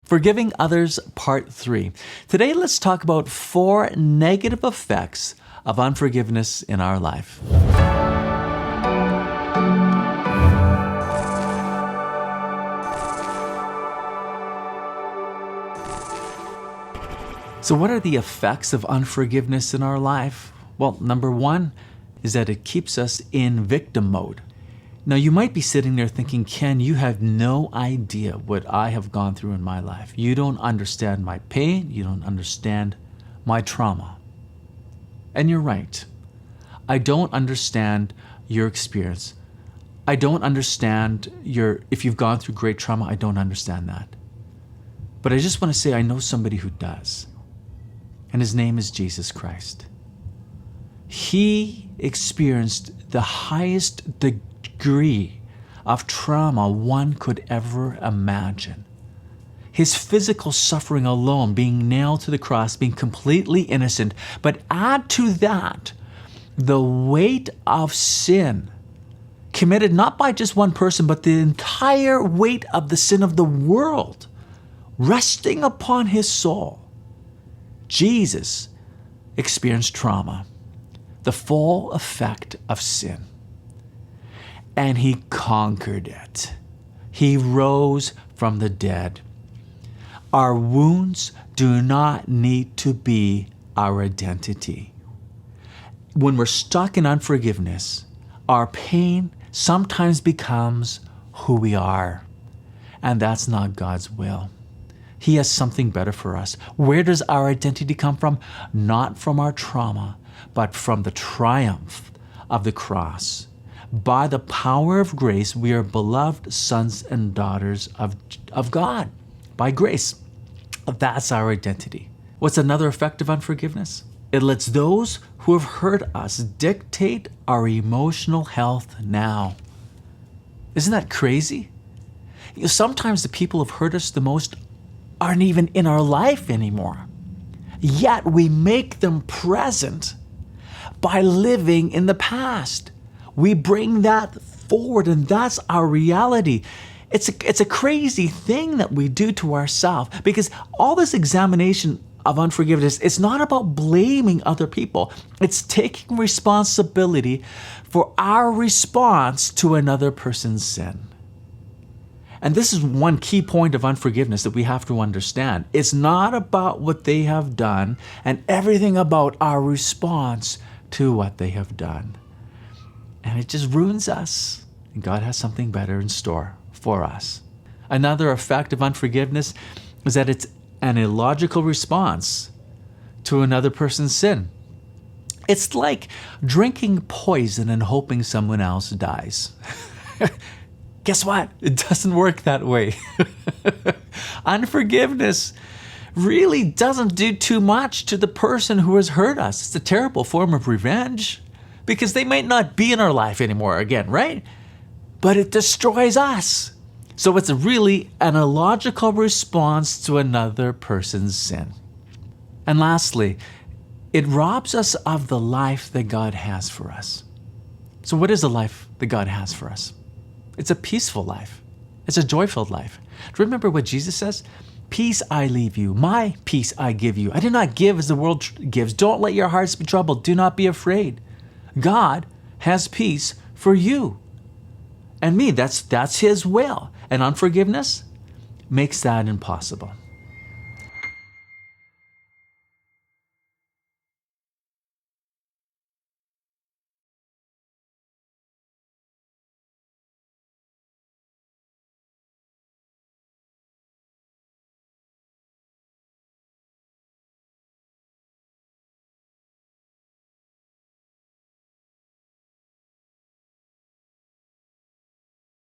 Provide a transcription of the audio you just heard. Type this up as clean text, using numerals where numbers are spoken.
Forgiving Others, Part 3. Today, let's talk about 4 negative effects of unforgiveness in our life. So what are the effects of unforgiveness in our life? Well, number 1 is that it keeps us in victim mode. Now, you might be sitting there thinking, Ken, you have no idea what I have gone through in my life. You don't understand my pain. You don't understand my trauma. And you're right. I don't understand your experience. I don't understand if you've gone through great trauma, I don't understand that. But I just want to say I know somebody who does. And his name is Jesus Christ. He experienced the highest degree of trauma one could ever imagine. His physical suffering alone, being nailed to the cross, being completely innocent, but add to that the weight of sin committed not by just one person, but the entire weight of the sin of the world resting upon his soul. Jesus experienced trauma, the full effect of sin. And he conquered it. He rose from the dead. Our wounds do not need to be our identity. When we're stuck in unforgiveness, our pain sometimes becomes who we are. And that's not God's will. He has something better for us. Where does our identity come from? Not from our trauma, but from the triumph of the cross. By the power of grace, we are beloved sons and daughters of God. By grace. That's our identity. What's another effect of unforgiveness? It lets those who have hurt us dictate our emotional health now. Isn't that crazy? Sometimes the people who've hurt us the most aren't even in our life anymore. Yet we make them present by living in the past. We bring that forward, and that's our reality. It's a crazy thing that we do to ourselves, because all this examination of unforgiveness, it's not about blaming other people. It's taking responsibility for our response to another person's sin. And this is one key point of unforgiveness that we have to understand. It's not about what they have done and everything about our response to what they have done. And it just ruins us. And God has something better in store for us. Another effect of unforgiveness is that it's an illogical response to another person's sin. It's like drinking poison and hoping someone else dies. Guess what? It doesn't work that way. Unforgiveness really doesn't do too much to the person who has hurt us. It's a terrible form of revenge because they might not be in our life anymore again, right? But it destroys us. So it's really an illogical response to another person's sin. And lastly, it robs us of the life that God has for us. So what is the life that God has for us? It's a peaceful life. It's a joyful life. Do you remember what Jesus says? Peace I leave you. My peace I give you. I do not give as the world gives. Don't let your hearts be troubled. Do not be afraid. God has peace for you and me. That's his will. And unforgiveness makes that impossible.